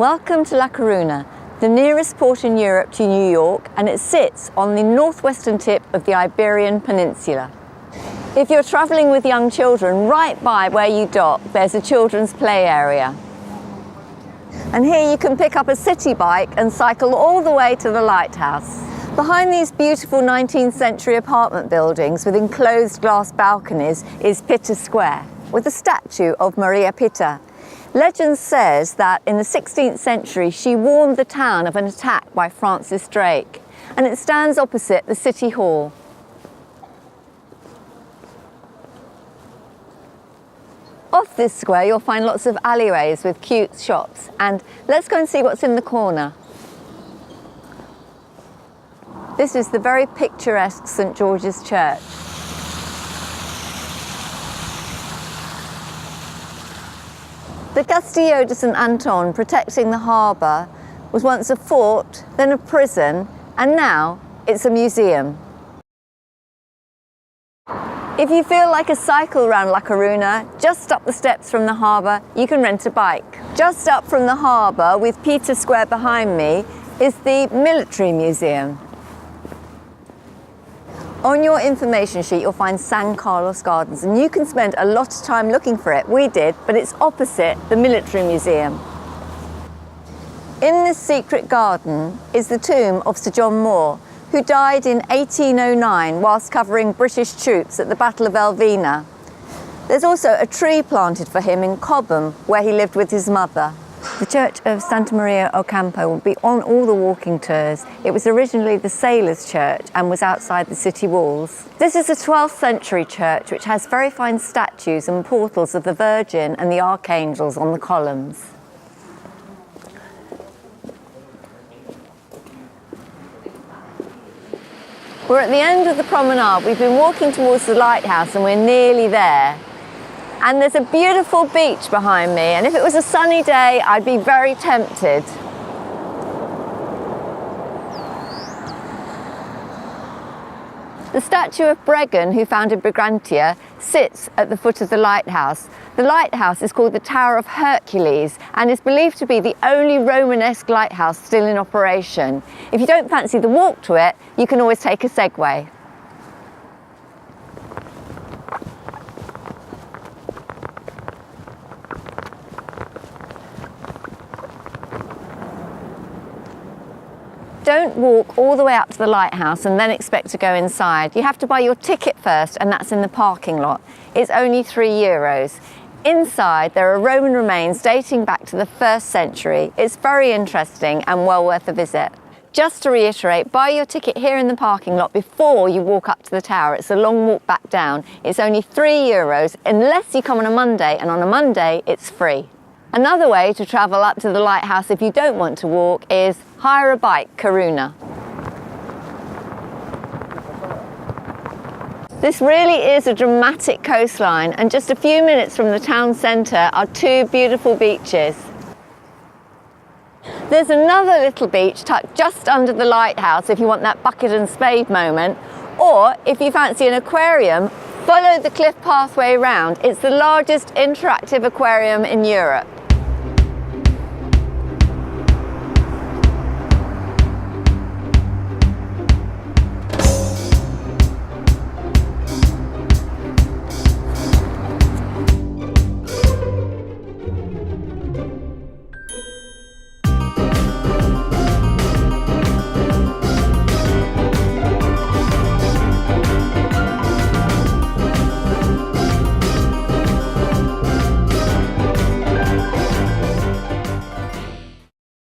Welcome to La Coruna, the nearest port in Europe to New York, and it sits on the northwestern tip of the Iberian Peninsula. If you're travelling with young children, right by where you dock, there's a children's play area. And here you can pick up a city bike and cycle all the way to the lighthouse. Behind these beautiful 19th century apartment buildings with enclosed glass balconies is Pitta Square, with a statue of Maria Pitta. Legend says that in the 16th century she warned the town of an attack by Francis Drake, and it stands opposite the City Hall. Off this square you'll find lots of alleyways with cute shops, and let's go and see what's in the corner. This is the very picturesque St. George's Church. The Castillo de St. Anton, protecting the harbour, was once a fort, then a prison, and now it's a museum. If you feel like a cycle around La Coruna, just up the steps from the harbour, you can rent a bike. Just up from the harbour, with Pitta Square behind me, is the Military Museum. On your information sheet you'll find San Carlos Gardens, and you can spend a lot of time looking for it. We did, but it's opposite the Military Museum. In this secret garden is the tomb of Sir John Moore, who died in 1809 whilst covering British troops at the Battle of Elvina. There's also a tree planted for him in Cobham, where he lived with his mother. The Church of Santa Maria Ocampo will be on all the walking tours. It was originally the sailors' church and was outside the city walls. This is a 12th century church which has very fine statues and portals of the Virgin and the archangels on the columns. We're at the end of the promenade. We've been walking towards the lighthouse and we're nearly there. And there's a beautiful beach behind me, and if it was a sunny day, I'd be very tempted. The statue of Bregan, who founded Brigantia, sits at the foot of the lighthouse. The lighthouse is called the Tower of Hercules and is believed to be the only Romanesque lighthouse still in operation. If you don't fancy the walk to it, you can always take a Segway. Don't walk all the way up to the lighthouse and then expect to go inside. You have to buy your ticket first, and that's in the parking lot. It's only €3. Inside there are Roman remains dating back to the 1st century. It's very interesting and well worth a visit. Just to reiterate, buy your ticket here in the parking lot before you walk up to the tower. It's a long walk back down. It's only €3 unless you come on a Monday, and on a Monday it's free. Another way to travel up to the lighthouse if you don't want to walk is hire a bike, Coruna. This really is a dramatic coastline, and just a few minutes from the town centre are two beautiful beaches. There's another little beach tucked just under the lighthouse if you want that bucket and spade moment, or if you fancy an aquarium, follow the cliff pathway round. It's the largest interactive aquarium in Europe.